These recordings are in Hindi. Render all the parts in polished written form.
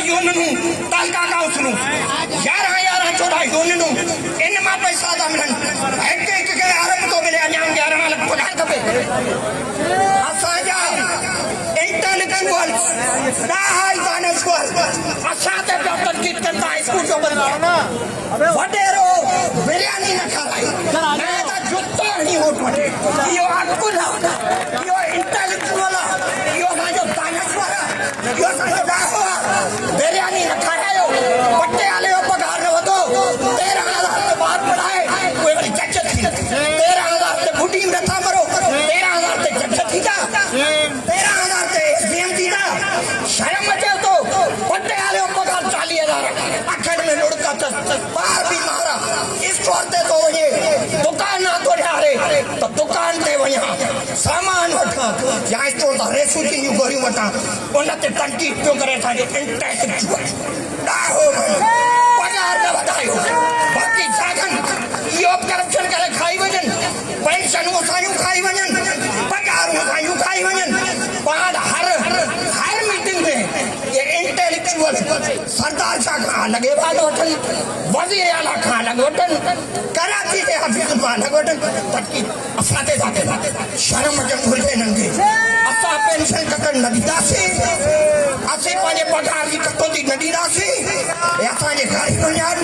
यूनियन तालका काउंसिल 11 14 यूनियन इन मां पैसा था मिलन एक के आरंभ तो मिले अञा 11 लाख पगार खपे असांजा इंटेलेक्चुअल्स हाई दानश्वर असांजे पे तनकीद करता स्कूल जो बंद वडेरो बिरयानी न खाराई मैं तो जुत्तो नहीं वोट वठे यो अकुल यो इंटेलेक्चुअल यो जो दानश्वर यो दाहो बिरयानी न खारायो पट्टे वाले पगार न वधो 13,000 से बाहर पढ़ाए कोई वरी चच थी 13,000 से बुढ़ी में था मरो 13,000 से चच थी जा 13,000 से एसडीएम थी जा शर्म अचे तो पट्टे वाले पगार 40,000 अखड़ में लुड़का बाहर भी मारा इस तौर तो ये दुकान ना तो ढारे तो दुकान ते वया सामान वठा या इस तौर रेसू की यू गोरी वठा उनते टंकी क्यों करे था इंटेलेक्चुअल डाहो पगार न वधायो बाकी साधन यो करप्शन करे खाई वजन पेंशन वसायू खाई वजन पगार वसायू खाई वजन बाद हर मीटिंग में ये इंटेलेक्चुअल सरदार शाह खान लगे वाले वठन वजीर आला खान लगे वठन कराची के हफीज खान लगे वठन तकी असाते जाते शर्म जम घुरते नंगे असा पेंशन ककन नदीदासी असे पाने पगार की कटोती नदीदासी ऐसा ने गाड़ी बनियार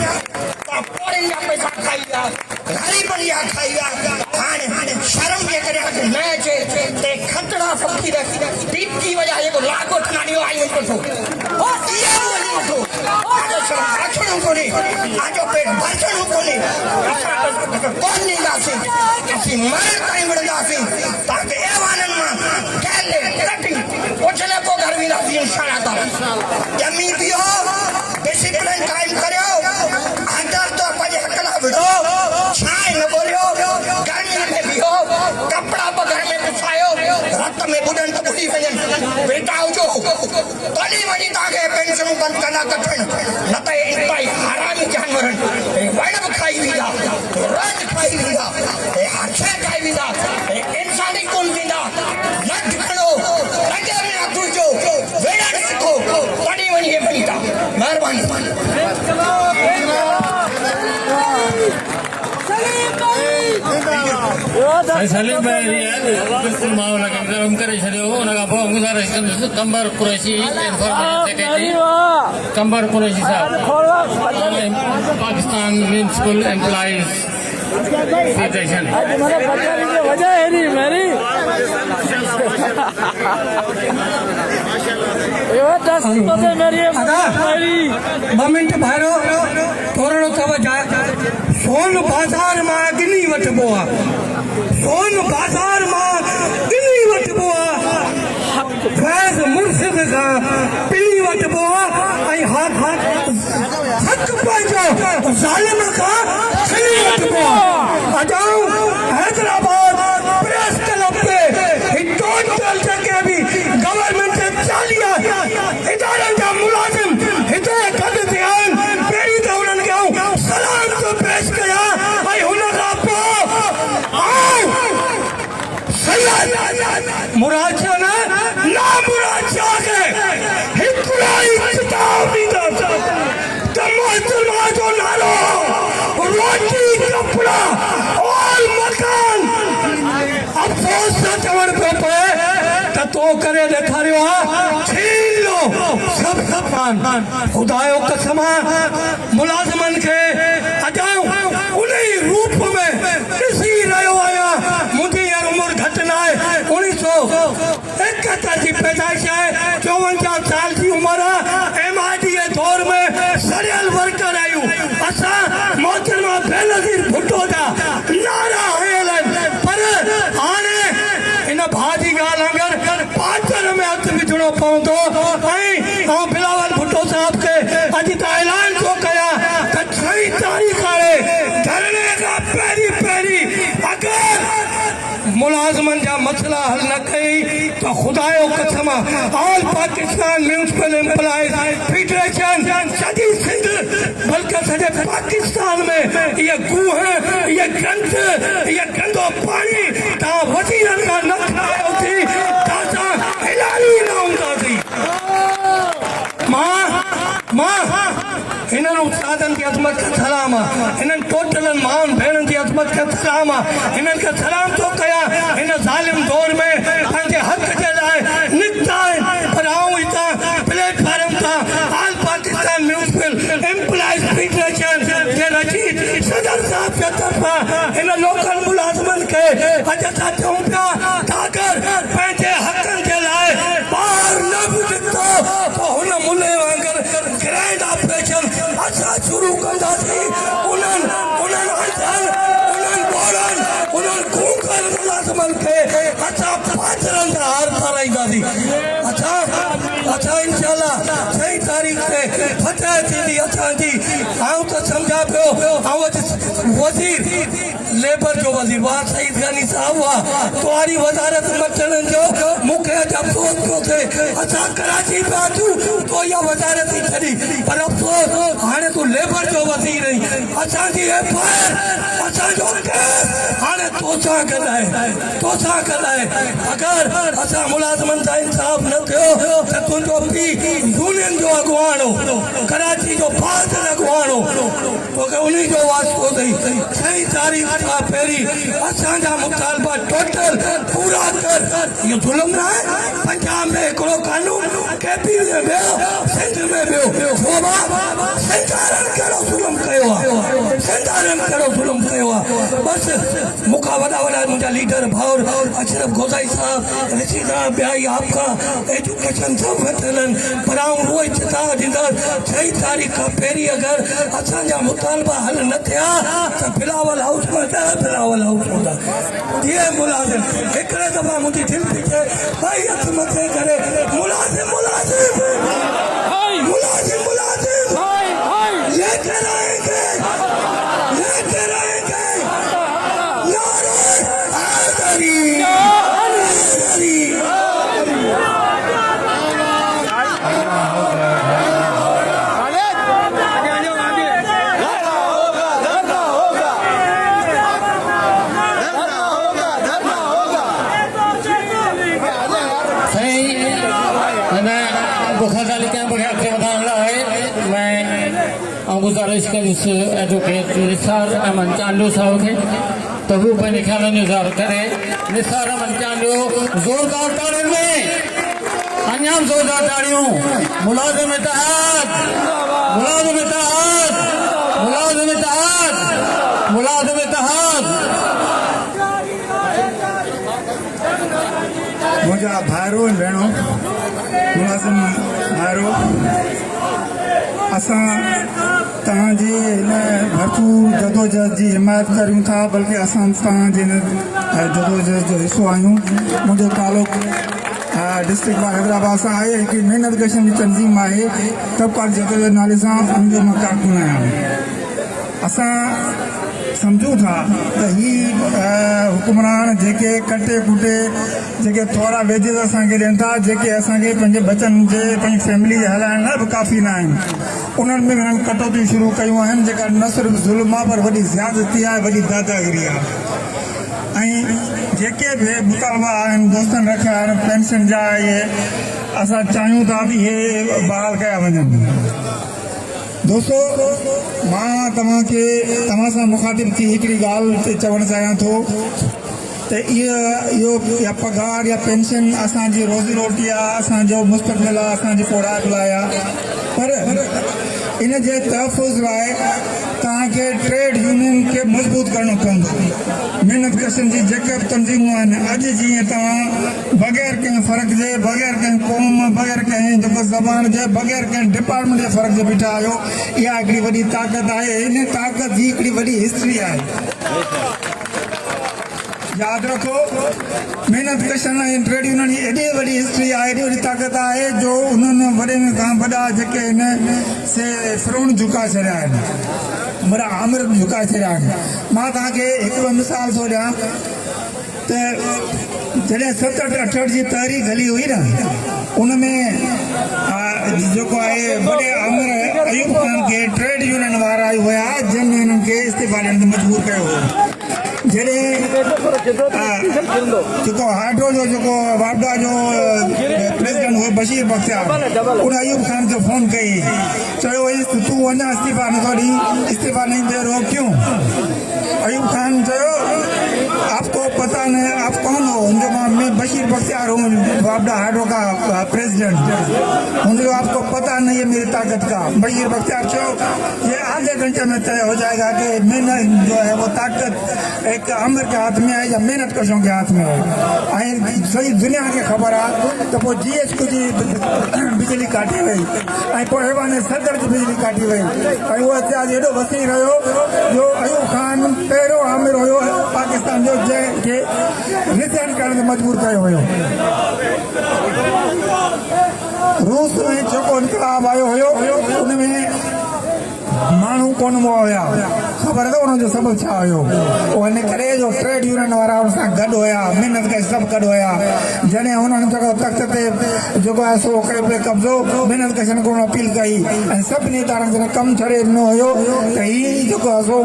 पापड़े या पैसा खाईगा गाड़ी बनिया खाईगा खाने शर्म ये करे कि मैं ते खतरा फकीर दीप की वजह ये को लाखों ठनानियो आई उनको तो ओ दिया वो तो आज शर्म भाषण को नहीं आज पेट भाषण को नहीं कौन नहीं दासी किसी मर टाइम बड़ दासी ताकि ए वालन में कैले कटिंग ओछले को घर भी दासी इंशाल्लाह जमी दियो डिसिप्लिन कायम करियो अंदर तो पजे हकला बिड़ो छाए न बोलियो गर्मी में भी हो कपड़ा बगर में बिछायो रत में बुडन तो बुढ़ी वजन बेटा जो तली वनी ताके पेंशन बंद करना कठिन न तो इंताई हरामी जानवरन वण खाई विदा रज खाई विदा हर्षे खाई विदा इंसानी कोन विदा न ढकणो रजे में अधु जो वेड़ा सिखो तली वनी बनीता मेहरबानी सलीम भाई बिल्कुल मामला कम करे छो उनका पोइ गुज़ारिश कंबर कुरैशी कंबर कुरैशी साहब Pakistan municipal employees federation minute भाइरो थोरो तवजो सोन बाजार मां गिनी वठबो सोन बाजार मां गिनी वठबो फैज़ मुर्शिद का पिली वठबो हक पंहिंजो ज़ालिम का खणी वठबो अजाऊं हैदराबाद प्रेस क्लब पे टोटल जगह भी गवर्नमेंट 40 इदारनि जा मुलाजिम हिते गॾु थिया आहिनि पहिरीं त उन्हनि खे सलाम तो पेश कया हुन खां पोइ मुराद शाह ना मुराद शाह के हिकिड़ो ई किताब ॾींदो त मुस्लमान जो नालो रोटी कपड़ा और मकान अफ़सोस न चवण पियो पए त तो करे ॾेखारियो छीन लो सब सामान खुदायो कसम मुलाज़िमन खे अजाऊं उन रूप में ॾिसी रहियो आहियां मुंहिंजी उमिरि घटि न आहे 1971 जी पैदाइश आहे 54 साल जी उमिरि आहे MID दौर में सरियल वर्कर आहियूं असां मोहतरमा बेनज़ीर भुट्टो जा नारा हयल आहिनि पर हाणे इन भाउ जी ॻाल्हि अगरि पाचर में हथु विझणो पवंदो ऐं बिलावल भुट्टो साहब खे अॼु त ऐलान थो कयां त 6 तारीख़ आहे धरणे खां पहिरीं अगरि मुलाज़िमनि जा मसला हल न कई तो खुदायो कसम all Pakistan municipal employees federation सॼी सिंध बल्कि सॼे पाकिस्तान में ये गूह ये गंद ये गंदो पानी तव्हां वज़ीरनि खां न खायो थी तव्हां हिलारी न हूंदासीं मां की अज़मत खे सलाम आहे, हिननि टोटल माउनि भेणनि जी अज़मत खे सलाम आहे, हिननि खे सलाम थो कयां। हिन ज़ालिम दौर में पंहिंजे हक़ जे लाइ निकिता आहिनि, पर आऊं हितां प्लेटफॉर्म तां all Pakistan municipal employees federation जे रशीद सदर साहब जे तरफ़ां हिन लोकल मुलाज़िमनि खे अॼु असां चऊं पिया त अगरि पंहिंजे हक़नि जे लाइ ॿार न बि निकितो त हुन मुले वांगुरु ग्रैंड ऑपरेशन असां शुरू कंदासीं। उन्हनि खूंखार मुलाज़िमनि खे असां पाचरनि जा हार ठाराईंदासीं। असां इंशाअल्लाह 6 तारीख़ ते फतह थींदी असांजी। आऊं त सम्झा पियो ऐं वज़ीर लेबर जो वज़ीर वाह सईद गनी साहब हुआ तुम्हारी वज़ारत मचण जो मूंखे अॼु अफ़सोस पियो थिए। असां कराची पिया अचूं तो इहा वज़ारत ई छॾी, पर अफ़सोस हाणे तूं लेबर जो वज़ीर आहीं। असांजी एफआईआर असांजो केस हाणे तोसां गॾु आहे। अगरि असां मुलाज़िमनि सां इंसाफ़ न थियो त तुंहिंजो पीउ यूनियन जो अॻुवाण हो, कराची जो बहादुर अॻुवाण हो, तोखे उन जो वास्तो अथई। 6 तारीख़ खां पहिरीं असांजा मुतालबा टोटल पूरा कर। इहो ज़ुल्म न आहे। पंजाब में हिकिड़ो कानून केपी में वियो, सिंध में वियो, सिंधारनि कहिड़ो ज़ुल्म कयो आहे। बसि मूंखां वॾा मुंहिंजा लीडर भाउर अशरफ गोसाई साहब, रशीद साहब, बिहाई आपका एजुकेशन सब वेठल आहिनि, पर आऊं उहो ई चिता ॾींदुसि 6 तारीख़ खां पहिरीं अगरि असांजा मुतालबा हल न थिया त बिलावल हाउस में बिलावल हाउस हूंदा। जीअं मुलाज़िम हिकिड़े दफ़ा मुंहिंजी दिलि थी चए भई हथ मथे करे मुलाज़िम लेके रहेंगे नारे हैदरी। गुजारिश करीस एडवोकेट निसार अहमद चांडू साहब खे त हू पंहिंजे ख़्यालनि जो इज़हार करे। निसार अहमद चांडू ज़ोरदार ताड़ियुनि में अञा ज़ोरदार ताड़ियूं। मुलाज़िम इत्तेहाद मुंहिंजा भाइरो ऐं भेणो मुलाज़िम भाइरो, असां तव्हांजी हिन भरपूर जदोजहद जी हिमायत करियूं था, बल्कि असां तव्हांजे हिन जदोजहद जो हिसो आहियूं। मुंहिंजो तालुक़ु डिस्ट्रिक्ट हैदराबाद सां आहे। हिकिड़ी महिनत कशन जी तंज़ीम आहे तबक़ात जदोजहद नाले सां, उनजो मां कारकुन आहियां। असां सम्झूं था त ही हुकुमरान जेके कटे कुटे जेके थोरा वेजिस असांखे ॾियनि था, जेके असांखे पंहिंजे बचनि जे पंहिंजी फैमिली हलाइण लाइ बि काफ़ी न आहिनि, उन्हनि में हिननि कटौतियूं शुरू कयूं आहिनि, जेका न सिर्फ़ु ज़ुल्म आहे पर वॾी ज़्यादती आहे, वॾी दादागिरी आहे। ऐं जेके बि मुतालबा आहिनि दोस्तनि रखिया आहिनि पेंशन जा, इहे असां चाहियूं था कि इहे बहाल कया वञनि। दोस्तो, मां तव्हां सां मुखातिब थी हिकिड़ी ॻाल्हि ते चवणु चाहियां थो त इहो या पघार या पेंशन असांजी रोज़ी रोटी आहे, असांजो मुस्तक़बिल आहे, असांजी पौराक लाइ आहे, पर इन जे तहफ़ुज़ लाइ तव्हांखे ट्रेड यूनियन खे मज़बूत करणो पवंदो। महिनत कशन जी जेके बि तंज़ीमूं आहिनि, अॼु जीअं तव्हां बग़ैर कंहिं फ़र्क़ जे, बग़ैर कंहिं क़ौम, बग़ैर कंहिं जेको ज़बान जे, बग़ैर कंहिं डिपार्टमेंट जे फ़र्क़ जे बीठा आहियो, इहा हिकिड़ी वॾी ताक़त आहे। इन ताक़त जी हिकिड़ी वॾी हिस्ट्री आहे। यादि रखो, महिनत कशन ऐं ट्रेड यूनियन जी एॾी वॾी हिस्ट्री आहे, एॾी वॾी ताक़त आहे जो उन्हनि वॾे में खां वॾा जेके हिन से फिरोन झुकाए छॾिया आहिनि, वॾा आमिर झुकाए छॾिया आहिनि। मां तव्हांखे हिकिड़ो मिसाल थो ॾियां त जॾहिं 67-68 जी तहरीक हली हुई न, उनमें जेको आहे वॾे आमिर अयूब खान खे ट्रेड यूनियन वारा हुया जिन हिननि खे इस्तीफ़ा ॾियण ते मजबूर कयो हो। जेको हाइड्रो जो जेको वापडा जो प्रेसिडेंट हुओ बशीर बख्तियार उन अयूब खान खे फोन कई चयो तूं वञा इस्तीफ़ा नथो ॾी इस्तीफ़ा नहीं दे रहो क्यों अयूब खान चयो आपको पता नहीं आप कौन हो मैं बशीर बख्तियार हूँ वापडा हाइड्रो का प्रेसिडेंट उनको आपको पता नहीं है मेरी ताकत का बशीर बख्तियार चो ये आधे घंटे में तय हो जाएगा कि मेहनत जो है वो ताकत एक अमर के हाथ में है या मेहनत कशों के हाथ में है सही दुनिया के खबर है तो वो GSQ जी बिजली काटी वही पोहेवाने सदर की बिजली काटी वही वो अत्याज एडो वसी रहो जो अयूब खान पहिरियों आमिर हो पाकिस्तान जो जंहिंखे रिज़ाइन करण ते मजबूर कयो हुयो रूस में जेको इनकलाब आयो हुयो उनमें माण्हू कोन हुआ ख़बर अथव उनजो सबबु छा हुयो हिन करे जो ट्रेड यूनियन वारा हुन सां गॾु हुया महिनत कई सभु गॾु हुया जॾहिं हुननि जेको तख़्त ते जेको आहे सो कयो पिए कब्ज़ो महिनत कशनि कोन अपील कई ऐं सभिनी इदारनि जॾहिं कमु छॾे ॾिनो हुयो त हीउ जेको आहे सो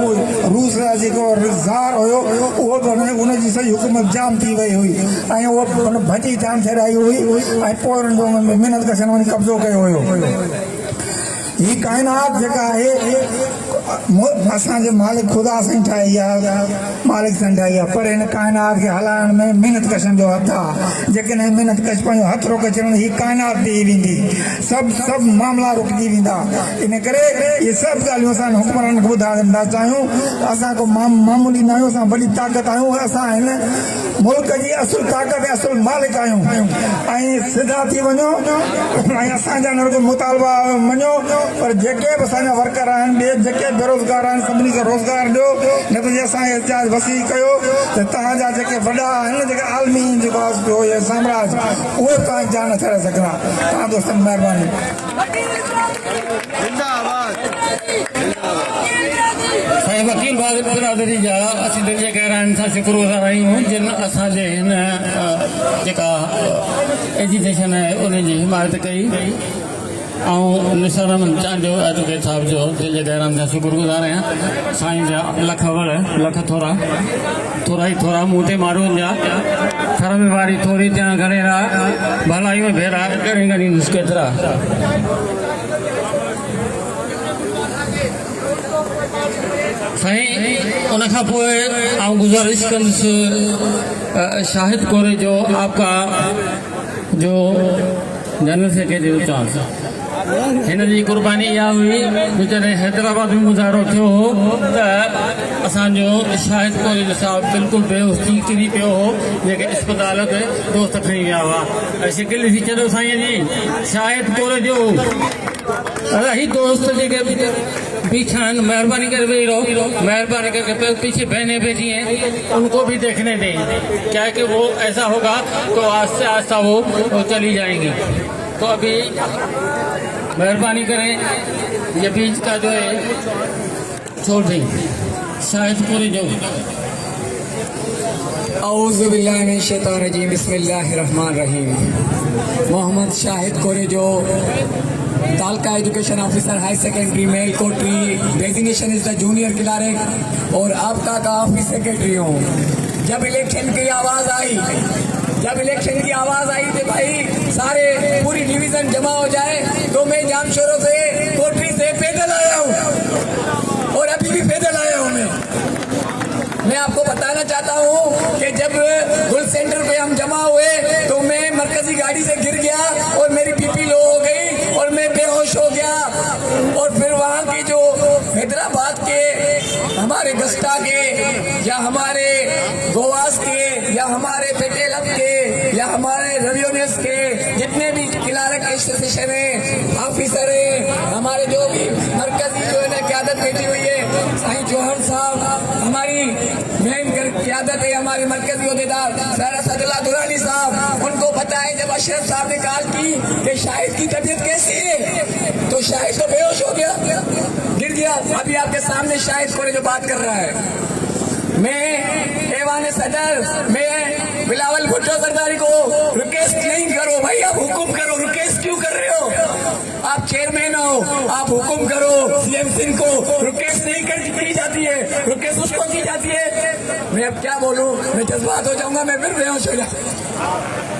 रूस जा जेको ज़ार हुयो उहो बि हुनजी सॼी हुकूमत जाम थी वई हुई ऐं उहो हुन भॼी जाम छॾाई हुई ऐं पोइ हुननि जो महिनत कशनि वञी कब्ज़ो कयो हुयो ही कायनात जेका आहे असांजे मालिक ख़ुदा सां ठाही आहे मालिक सां ठाही आहे पर हिन कायनात खे हलाइण में महिनत कशनि जो हथु आहे जेकॾहिं महिनत कश पंहिंजो हथु रोके छॾण ही कायनात ॾेई वेंदी सभु मामला रुकिजी वेंदा इन करे इहे सभु ॻाल्हियूं असां हुकमराननि खे ॿुधाईंदा चाहियूं असां को मामूली न आहियूं असां वॾी ताक़त आहियूं असां हिन मुल्क जी असुल ताक़त ऐं असुल मालिक आहियूं ऐं सिधा थी वञो ऐं असांजा न रुगो मुतालबा मञो पर जेके बि असांजा वर्कर आहिनि ॿिए जेके बेरोज़गार आहिनि सभिनी खे रोज़गार ॾियो न त जे असांखे एतिहास वसी कयो त तव्हांजा जेके वॾा आहिनि जेके आलमी जेको आहे साम्राज्य उहे तव्हांजी जान छॾे सघंदा तव्हां दोस्तनि महिरबानी साईं वकील बिरादरी जा असीं दिलि जे गहराइनि सां शुक्रगुज़ार आहियूं जिन असांजे हिन जेका एजुकेशन आहे उनजी हिमायत कई ऐं निसार अहमद चांडो एडवोकेट साहब जो दिलि जे गहराइनि सां शुक्रगुज़ार आहियां साईं जा लख वड़ लख थोरा ई थोरा मूं ते माण्हुनि जा थर में वारी थोरी त्या घणेरा भलाई में भेरा घणी घणी केतिरा साईं उनखां पोइ आउं गुज़ारिश कंदुसि शाहिद कोरे जो आपका जो जनरल सेक्रेटरी जो चांस हिन जी कुर्बानी इहा हुई जॾहिं हैदराबाद में गुज़ारो थियो हो त असांजो शाहिद कोरे साहिबु बिल्कुलु बेहोश थी किरी पियो हो जेके अस्पताल ते दोस्त खणी विया हुआ ऐं शिकिल ॾिसी चयो साईं जी शाहिद कोरे जो ही दोस्त जेके पीछे मेहरबानी कर वेही रहो मेहरबानी करके पीछे बहनें बैठी हैं उनको भी देखने दें क्या है कि वो ऐसा होगा तो आस्ते आस्ते वो चली जाएंगी तो अभी मेहरबानी करें ये बीच का जो है छोड़ दें शायद पूरी जो औज़ु बिल्लाहि मिनश शैतानिर रजीम बिस्मिल्लाहिर रहमानिर रहीम मोहम्मद शाहिद कोरे जो taluka education officer high secondary male Kotri designation is the junior clerk और आपका का ऑफिस सेक्रेटरी हूँ जब इलेक्शन की आवाज़ आई तो भाई सारे पूरी डिवीजन जमा हो जाए तो मैं जामशोरों से कोटरी से पैदल आया हूँ और अभी भी पैदल आया हूँ मैं आपको बताना चाहता हूँ कि जब गुल सेंटर पे हम जमा हुए तो मैं मरकजी गाड़ी से गिर गया और मेरी बीपी लो हो गई और मैं बेहोश हो गया और फिर वहाँ के जो हैदराबाद के हमारे गस्ता के या हमारे गोवास के या हमारे पेटेलम के या हमारे रवियोनेस के जितने भी क्लार्क एसोसिएशन है ऑफिसर है हमारे जो भी मरकजी जो है ना क़यादत बैठी हुई है साईं चौहान साहब हमारी मेन क़यादत है हमारे मरकजी अहदेदार सारा सदुल्ला दुरानी साहब उनको पता है जब अशरफ साहब ने कहा कि शाहिद की तबीयत कैसी है तो शाहिद तो बेहोश हो गया गिर गया अभी आपके सामने शाहिद कोरे जो बात कर रहा है मैं ऐवान सदर मैं बिलावल भुट्टो सरदारी को रिक्वेस्ट नहीं करो भाई आप हुक्म करो रिक्वेस्ट क्यों कर रहे हो आप आप चेयरमैन हो, आप हुक्म करो सीएम सिंह को, रिक्वेस्ट नहीं की जाती है, रिक्वेस्ट उसको की जाती है। मैं अब क्या बोलूं, मैं जज्बात हो जाऊंगा, मैं फिर बेहोश हो जाऊंगा।